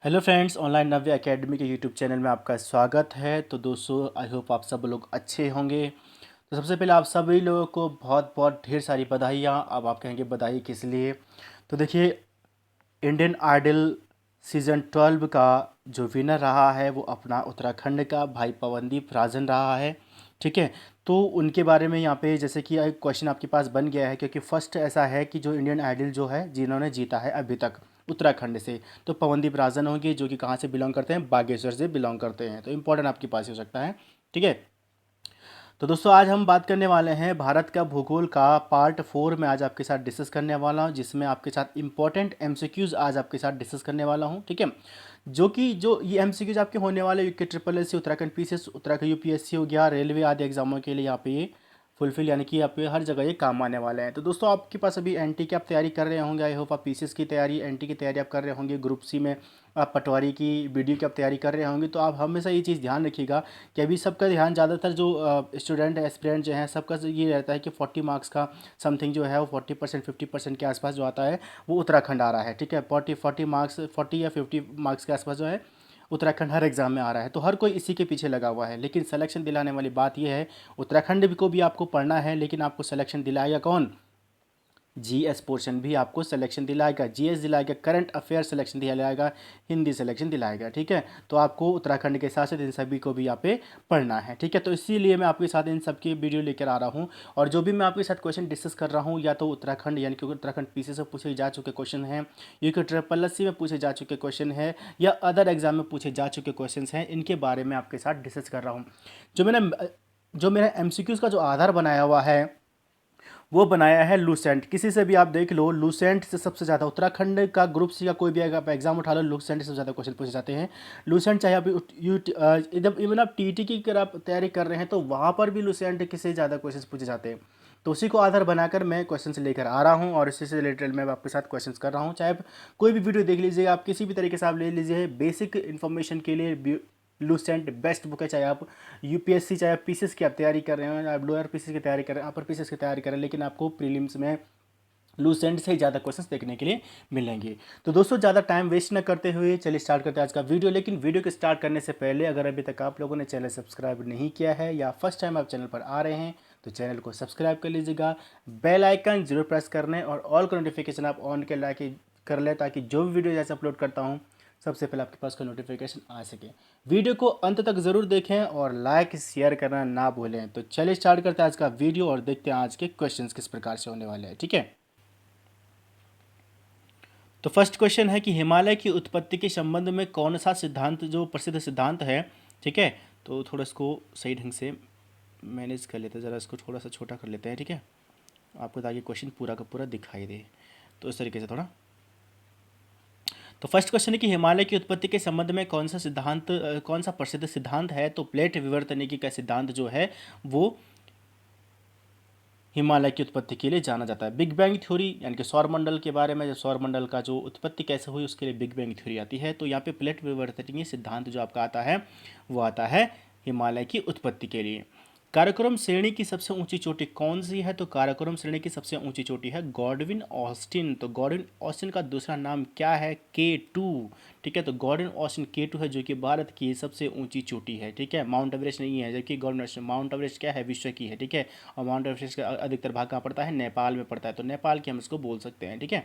Hello friends, online नव्य academy के YouTube channel में आपका स्वागत है। तो दोस्तों, आई होप आप सब लोग अच्छे होंगे। तो सबसे पहले आप सभी लोगों को बहुत बहुत ढेर सारी बधाइयाँ। अब आप कहेंगे बधाई किस लिए? तो देखिए, इंडियन आइडल सीज़न 12 का जो विनर रहा है वो अपना उत्तराखंड का भाई पवनदीप राजन रहा है। ठीक है, तो उनके बारे में यहाँ पे जैसे कि एक क्वेश्चन आपके पास बन गया है, क्योंकि फर्स्ट ऐसा है कि जो इंडियन आइडल जो है जिन्होंने जीता है अभी तक उत्तराखंड से, तो पवनदीप राजन होंगे, जो कि कहाँ से बिलोंग करते हैं, बागेश्वर से बिलोंग करते हैं। तो इंपॉर्टेंट आपके पास हो सकता है। ठीक है, तो दोस्तों आज हम बात करने वाले हैं भारत का भूगोल का पार्ट 4 में आज आपके साथ डिस्कस करने वाला हूं, जिसमें आपके साथ इंपॉर्टेंट एमसीक्यूज आज आपके साथ डिस्कस करने वाला हूं। ठीक है, जो ये एमसीक्यूज आपके होने वाले UK triple S C, Uttarakhand PCS, Uttarakhand UPSC हो गया, रेलवे आदि एग्जामों के लिए यहाँ पे ये फुलफिल, यानी कि आप पे हर जगह ये काम आने वाले हैं। तो दोस्तों, आपके पास अभी एनटी की आप तैयारी कर रहे होंगे। आई होप आप पीसीएस की तैयारी, एनटी की तैयारी आप कर रहे होंगे। ग्रुप सी में आप पटवारी की वीडियो की आप तैयारी कर रहे होंगे। तो आप हमेशा ये चीज़ ध्यान रखिएगा कि अभी सबका ध्यान ज़्यादातर जो स्टूडेंट एस्पिरेंट जो हैं, सबका ये रहता है कि 40 मार्क्स का समथिंग जो है वो 40% 50% के आसपास जो आता है वो उत्तराखंड आ रहा है। ठीक है, 40 मार्क्स, 40 या 50 मार्क्स के आसपास जो है उत्तराखंड हर एग्ज़ाम में आ रहा है। तो हर कोई इसी के पीछे लगा हुआ है, लेकिन सिलेक्शन दिलाने वाली बात यह है, उत्तराखंड को भी आपको पढ़ना है, लेकिन आपको सिलेक्शन दिलाएगा कौन? जीएस पोर्शन भी आपको सिलेक्शन दिलाएगा, जीएस दिलाएगा, करंट अफेयर सिलेक्शन दिलाएगा, हिंदी सिलेक्शन दिलाएगा। ठीक है, तो आपको उत्तराखंड के साथ साथ इन सभी को भी यहाँ पे पढ़ना है। ठीक है, तो इसीलिए मैं आपके साथ इन सब की वीडियो लेकर आ रहा हूँ। और जो भी मैं आपके साथ क्वेश्चन डिस्कस कर रहा हूँ, या तो उत्तराखंड यानी कि उत्तराखंड पीसी से पूछे जा चुके क्वेश्चन हैं, यूके ट्रिपल एस सी में पूछे जा चुके क्वेश्चन है, या अदर एग्जाम में पूछे जा चुके क्वेश्चन हैं, इनके बारे में आपके साथ डिस्कस कर रहा हूँ। जो मेरा एमसीक्यूज़ का जो आधार बनाया हुआ है वो बनाया है लूसेंट। किसी से भी आप देख लो, लूसेंट से सबसे ज़्यादा उत्तराखंड का ग्रुप सी का कोई भी अगर आप एग्जाम उठा लो, लूसेंट से सबसे ज़्यादा क्वेश्चन पूछे जाते हैं। लूसेंट चाहे आप जब इवन आप टीटी की अगर आप तैयारी कर रहे हैं तो वहाँ पर भी लूसेंट के से ज़्यादा क्वेश्चन पूछे जाते हैं। तो उसी को आधार बनाकर मैं क्वेश्चन लेकर आ रहा हूँ, और इसी से रिलेटेड मैं आपके साथ क्वेश्चन कर रहा हूँ। चाहे आप कोई भी वीडियो देख लीजिए, आप किसी भी तरीके से आप ले लीजिए, बेसिक इन्फॉर्मेशन के लिए लूसेंट बेस्ट बुक है। चाहे आप यूपीएससी, चाहे आप पीसीएस की आप तैयारी कर रहे हो, आप लोअर पीसीएस की तैयारी कर रहे हैं, अपर पीसीएस की तैयारी कर रहे हैं, लेकिन आपको प्रीलिम्स में लूसेंट से ही ज़्यादा क्वेश्चंस देखने के लिए मिलेंगे। तो दोस्तों, ज़्यादा टाइम वेस्ट न करते हुए चलिए स्टार्ट करते हैं आज का वीडियो। लेकिन वीडियो को स्टार्ट करने से पहले, अगर अभी तक आप लोगों ने चैनल सब्सक्राइब नहीं किया है, या फर्स्ट टाइम आप चैनल पर आ रहे हैं, तो चैनल को सब्सक्राइब कर लीजिएगा। बेल आइकन जरूर प्रेस कर लें, और ऑल का नोटिफिकेशन आप ऑन कर लें, ताकि जो भी वीडियो जैसे अपलोड करता हूँ सबसे पहले आपके पास कोई नोटिफिकेशन आ सके। वीडियो को अंत तक ज़रूर देखें और लाइक शेयर करना ना भूलें। तो चलिए स्टार्ट करते हैं आज का वीडियो, और देखते हैं आज के क्वेश्चंस किस प्रकार से होने वाले हैं। ठीक है, तो फर्स्ट क्वेश्चन है कि हिमालय की उत्पत्ति के संबंध में कौन सा सिद्धांत जो प्रसिद्ध सिद्धांत है? ठीक है, तो थोड़ा इसको सही ढंग से मैनेज कर लेते हैं, ज़रा इसको थोड़ा सा छोटा कर लेते हैं। ठीक है, आपको ताकि क्वेश्चन पूरा का पूरा दिखाई दे, तो इस तरीके से थोड़ा। तो फर्स्ट क्वेश्चन है कि हिमालय की उत्पत्ति के संबंध में कौन सा प्रसिद्ध सिद्धांत है? तो प्लेट विवर्तनिकी का सिद्धांत जो है वो हिमालय की उत्पत्ति के लिए जाना जाता है। बिग बैंग थ्योरी यानी कि सौरमंडल के बारे में, जब सौरमंडल का जो उत्पत्ति कैसे हुई उसके लिए बिग बैंग थ्योरी आती है। तो यहाँ पे प्लेट विवर्तनिकी सिद्धांत जो आपका आता है वो आता है हिमालय की उत्पत्ति के लिए। काराकोरम श्रेणी की सबसे ऊंची चोटी कौन सी है? तो काराकोरम श्रेणी की सबसे ऊंची चोटी है गॉडविन ऑस्टिन। तो गॉडविन ऑस्टिन का दूसरा नाम क्या है? K2। ठीक है, तो गॉडविन ऑस्टिन K2 है, जो कि भारत की सबसे ऊंची चोटी है। ठीक है, माउंट एवरेस्ट नहीं है, जबकि माउंट एवरेस्ट क्या है? विश्व की है। ठीक है, और माउंट एवरेस्ट का अधिकतर भाग कहाँ पड़ता है? नेपाल में पड़ता है। तो नेपाल की हम इसको बोल सकते हैं। ठीक है,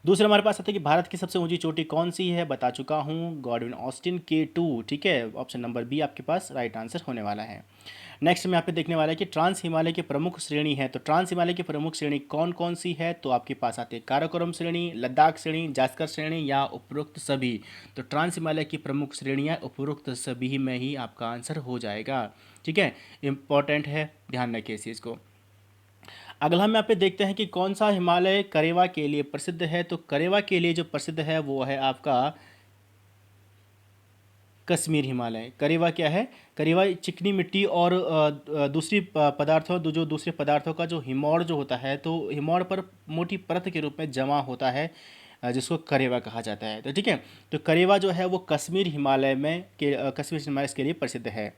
दूसरा हमारे पास आता है कि भारत की सबसे ऊंची चोटी कौन सी है? बता चुका हूँ, गॉडविन ऑस्टिन K2। ठीक है, ऑप्शन नंबर बी आपके पास राइट आंसर होने वाला है। नेक्स्ट में यहाँ पे देखने वाला है कि ट्रांस हिमालय की प्रमुख श्रेणी है। तो ट्रांस हिमालय की प्रमुख श्रेणी कौन कौन सी है? तो आपके पास आते हैं काराकोरम श्रेणी, लद्दाख श्रेणी, जास्कर श्रेणी, या उपरोक्त सभी। तो ट्रांस हिमालय की प्रमुख श्रेणियाँ उपरोक्त सभी में ही आपका आंसर हो जाएगा। ठीक है, इंपॉर्टेंट है, ध्यान रखिए इस चीज़ को। अगला हम यहाँ पे देखते हैं कि कौन सा हिमालय करेवा के लिए प्रसिद्ध है। तो करेवा के लिए जो प्रसिद्ध है वो है आपका कश्मीर हिमालय। करेवा क्या है? करेवा चिकनी मिट्टी और दूसरी पदार्थों जो दूसरे पदार्थों का जो हिमौर जो होता है, तो हिमौर पर मोटी परत के रूप में जमा होता है, जिसको करेवा कहा जाता है। तो ठीक है, तो करेवा जो है वो कश्मीर हिमालय में कश्मीर हिमालय इसके लिए प्रसिद्ध है।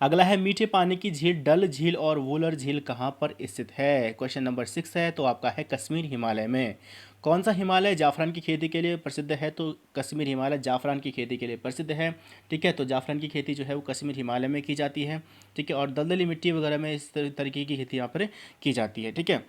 अगला है मीठे पानी की झील डल झील और वुलर झील कहाँ पर स्थित है? क्वेश्चन नंबर 6 है, तो आपका है कश्मीर हिमालय में। कौन सा हिमालय जाफरान की खेती के लिए प्रसिद्ध है? तो कश्मीर हिमालय जाफरान की खेती के लिए प्रसिद्ध है। ठीक है, तो जाफरान की खेती जो है वो कश्मीर हिमालय में की जाती है। ठीक है, और दलदली मिट्टी वगैरह में इस तरीके की खेती यहाँ पर की जाती है। ठीक है,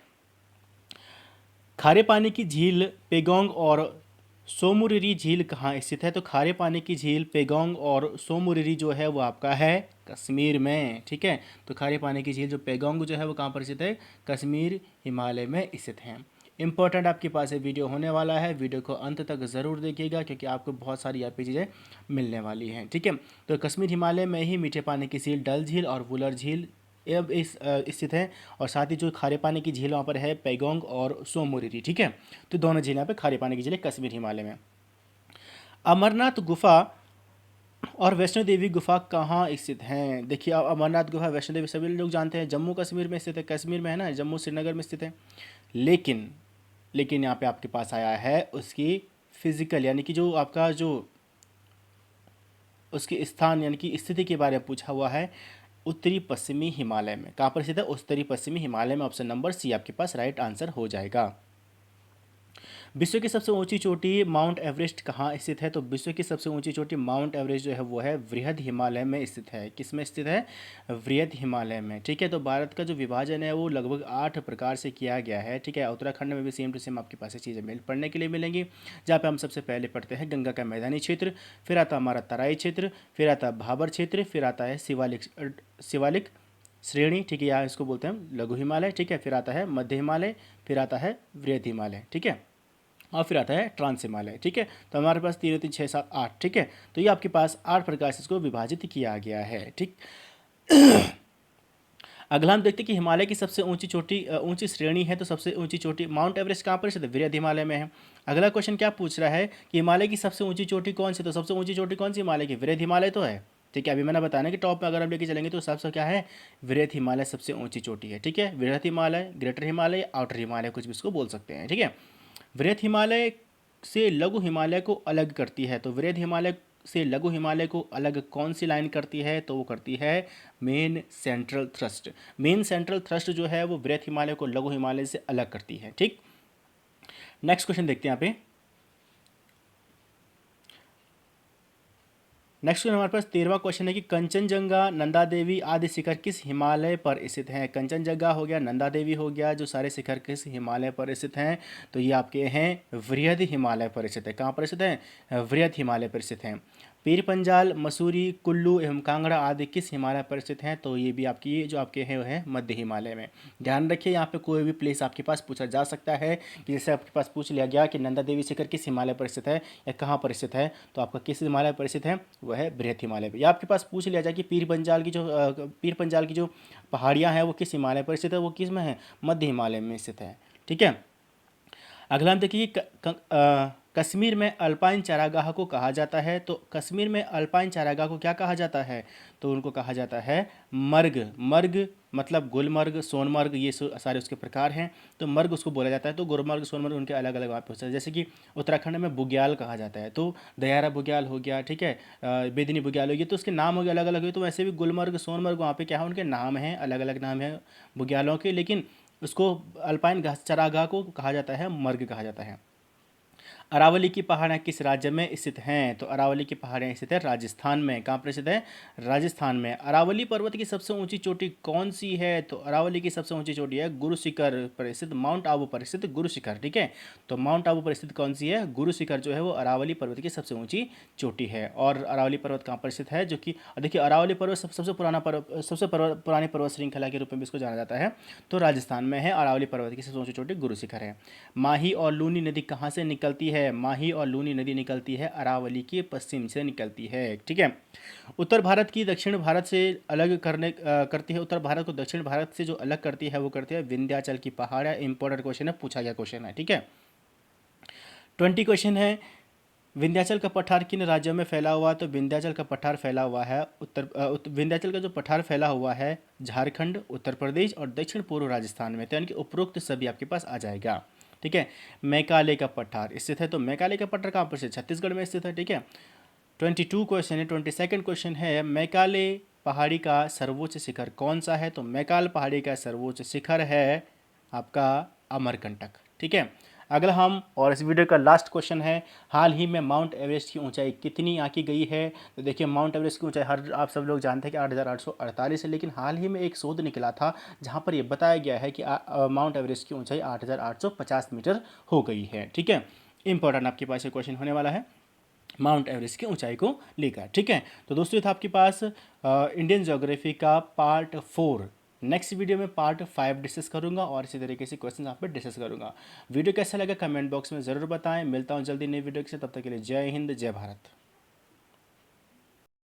खारे पानी की झील पेगोंग और सोमुरिरी झील कहाँ स्थित है? तो खारे पानी की झील पेगोंग और सोमुरिरी जो है वो आपका है कश्मीर में। ठीक है, तो खारे पानी की झील जो पेगोंग जो है वो कहाँ पर स्थित है? कश्मीर हिमालय में स्थित है। इंपॉर्टेंट आपके पास ये वीडियो होने वाला है, वीडियो को अंत तक ज़रूर देखिएगा क्योंकि आपको बहुत सारी यहाँ पे चीज़ें मिलने वाली हैं। ठीक है, तो कश्मीर हिमालय में ही मीठे पानी की झील डल झील और वुलर झील अब इस स्थित है, और साथ ही जो खारे पानी की झील वहाँ पर है पैगोंग और सोमोरिरी। ठीक है, तो दोनों झील यहाँ पे खारे पानी की झील है कश्मीर हिमालय में। अमरनाथ गुफा और वैष्णो देवी गुफा कहाँ स्थित हैं? देखिए, अब अमरनाथ गुफा वैष्णो देवी सभी लोग जानते हैं, जम्मू कश्मीर में स्थित है, कश्मीर में है ना, जम्मू श्रीनगर में स्थित है। लेकिन लेकिन यहाँ पे आपके पास आया है उसकी फिजिकल यानी कि जो आपका जो उसके स्थान यानी कि स्थिति के बारे में पूछा हुआ है। उत्तरी पश्चिमी हिमालय में। कहाँ पर स्थित है? उत्तरी पश्चिमी हिमालय में। ऑप्शन नंबर सी आपके पास राइट आंसर हो जाएगा। विश्व की सबसे ऊंची चोटी माउंट एवरेस्ट कहाँ स्थित है? तो विश्व की सबसे ऊंची चोटी माउंट एवरेस्ट जो है वो है वृहद हिमालय में स्थित है। किस में स्थित है? वृहद हिमालय में। ठीक है, तो भारत का जो विभाजन है वो लगभग 8 प्रकार से किया गया है। ठीक है, उत्तराखंड में भी सेम टू सेम आपके पास ये चीज़ें पढ़ने के लिए मिलेंगी, जहाँ पे हम सबसे पहले पढ़ते हैं गंगा का मैदानी क्षेत्र, फिर आता हमारा तराई क्षेत्र, फिर आता भाबर क्षेत्र, फिर आता है शिवालिक श्रेणी। ठीक है, यहाँ इसको बोलते हैं लघु हिमालय। ठीक है, फिर आता है मध्य हिमालय, फिर आता है वृहद हिमालय। ठीक है, और फिर आता है ट्रांस हिमालय। ठीक है, तो हमारे पास 3 3 6 7 8। ठीक है, तो ये आपके पास 8 प्रकार से इसको विभाजित किया गया है। ठीक, अगला हम देखते हैं कि हिमालय की सबसे ऊंची चोटी ऊंची श्रेणी है, तो सबसे ऊंची चोटी माउंट एवरेस्ट कहाँ पर स्थित है? वृहद हिमालय में है। अगला क्वेश्चन क्या पूछ रहा है कि हिमालय की सबसे ऊंची चोटी कौन सी? तो सबसे ऊंची चोटी कौन सी हिमालय की? वृहद हिमालय तो है। ठीक है, अभी मैंने बताना कि टॉप में अगर हम लेके चलेंगे तो सबसे क्या है? वृहद हिमालय सबसे ऊंची चोटी है। ठीक है, वृहद हिमालय, ग्रेटर हिमालय, आउटर हिमालय, कुछ भी इसको बोल सकते हैं। ठीक है, वृहद हिमालय से लघु हिमालय को अलग करती है, तो वृहद हिमालय से लघु हिमालय को अलग कौन सी लाइन करती है? तो वो करती है main central thrust. Main central thrust जो है वो वृहद हिमालय को लघु हिमालय से अलग करती है। ठीक, नेक्स्ट क्वेश्चन देखते हैं यहाँ पे। नेक्स्ट हमारे पास 13वां क्वेश्चन है कि कंचनजंगा, नंदा देवी आदि शिखर किस हिमालय पर स्थित हैं? कंचनजंगा हो गया, नंदा देवी हो गया, जो सारे शिखर किस हिमालय पर स्थित हैं? तो ये आपके हैं वृहद हिमालय पर स्थित है। कहाँ पर स्थित है? वृहद हिमालय पर स्थित हैं। पीर पंजाल, मसूरी, कुल्लू एवं कांगड़ा आदि किस हिमालय पर स्थित हैं? तो ये भी आपकी जो आपके हैं वो है मध्य हिमालय में। ध्यान रखिए, यहाँ पे कोई भी प्लेस आपके पास पूछा जा सकता है कि जैसे आपके पास पूछ लिया गया कि नंदा देवी शिखर किस हिमालय पर स्थित है या कहाँ पर स्थित है, तो आपका किस हिमालय पर स्थित है? वह है बृहद हिमालय पर। या आपके पास पूछ लिया जाए कि पीर पंजाल की जो पहाड़ियाँ हैं वो किस हिमालय पर स्थित है? वो किस में है? मध्य हिमालय में स्थित है। ठीक है, अगला हम देखिए कश्मीर में अल्पाइन चारागाह को कहा जाता है। तो कश्मीर में अल्पाइन चारागाह को क्या कहा जाता है? तो उनको कहा जाता है मर्ग। मर्ग मतलब गुलमर्ग, सोनमर्ग, ये सारे उसके प्रकार हैं। तो मर्ग उसको बोला जाता है। तो गुलमर्ग, सोनमर्ग उनके अलग अलग वहाँ पे होते हैं। जैसे कि उत्तराखंड में बुग्याल कहा जाता है, तो दयारा बुग्याल हो गया। ठीक है, बेदिनी बुग्याल हो गया, तो उसके नाम हो गए अलग अलग हुए। तो वैसे भी गुलमर्ग, सोनमर्ग वहाँ पे क्या है? उनके नाम हैं, अलग अलग नाम है बुग्यालों के, लेकिन उसको अल्पाइन चारागाह को कहा जाता है मर्ग कहा जाता है। अरावली की पहाड़ियाँ किस राज्य में स्थित हैं? तो अरावली की पहाड़ियाँ स्थित है राजस्थान में। कहाँ पर स्थित है? राजस्थान में। अरावली पर्वत की सबसे ऊंची चोटी कौन सी है? तो अरावली की सबसे ऊंची चोटी है गुरु शिखर पर स्थित, माउंट आबू पर स्थित गुरु शिखर। ठीक है, तो माउंट आबू पर स्थित कौन सी है? गुरु शिखर जो है वो अरावली पर्वत की सबसे ऊंची चोटी है। और अरावली पर्वत कहाँ पर स्थित है? जो कि देखिए, अरावली पर्वत सबसे पुराना पर्वत, पुरानी पर्वत श्रृंखला के रूप में भी इसको जाना जाता है, तो राजस्थान में है। अरावली पर्वत की सबसे ऊंची चोटी गुरु शिखर है। माही और लूनी नदी कहाँ से निकलती है? माही और लूनी नदी निकलती है अरावली के पश्चिम से निकलती है। ठीक है, उत्तर भारत की दक्षिण भारत से अलग करती है, उत्तर भारत को दक्षिण भारत से जो अलग करती है वो करती है विंध्याचल की पहाड़ियाँ। इंपॉर्टेंट क्वेश्चन है, पूछा गया क्वेश्चन है। ठीक है, 20 क्वेश्चन है। विंध्याचल का पठार किन राज्यों में फैला हुआ? तो विंध्याचल का पठार फैला हुआ है विंध्याचल का जो पठार फैला हुआ है झारखंड, उत्तर प्रदेश और दक्षिण पूर्व राजस्थान में। तो यानी कि उपरोक्त सभी आपके पास आ जाएगा। ठीक है, मैकाले का पठार स्थित है, तो मैकाले का पठार कहाँ पर स्थित? छत्तीसगढ़ में स्थित है। ठीक है, 22 क्वेश्चन है। 22nd क्वेश्चन है मैकाले पहाड़ी का सर्वोच्च शिखर कौन सा है? तो मैकाल पहाड़ी का सर्वोच्च शिखर है आपका अमरकंटक। ठीक है, अगला हम और इस वीडियो का लास्ट क्वेश्चन है, हाल ही में माउंट एवरेस्ट की ऊंचाई कितनी आंकी गई है? तो देखिए माउंट एवरेस्ट की ऊंचाई हर आप सब लोग जानते हैं कि 8,848 है, लेकिन हाल ही में एक शोध निकला था जहां पर ये बताया गया है कि माउंट एवरेस्ट की ऊंचाई 8,850 मीटर हो गई है। ठीक है, इंपॉर्टेंट आपके पास ये क्वेश्चन होने वाला है माउंट एवरेस्ट की ऊंचाई को लेकर। ठीक है, तो दोस्तों ये था आपके पास इंडियन ज्योग्राफी का पार्ट 4। नेक्स्ट वीडियो में पार्ट 5 डिस्कस करूंगा और इसी तरीके से क्वेश्चन आप पे डिस्कस करूंगा। वीडियो कैसा लगा कमेंट बॉक्स में ज़रूर बताएं। मिलता हूं जल्दी नई वीडियो के साथ, तब तक के लिए जय हिंद जय भारत।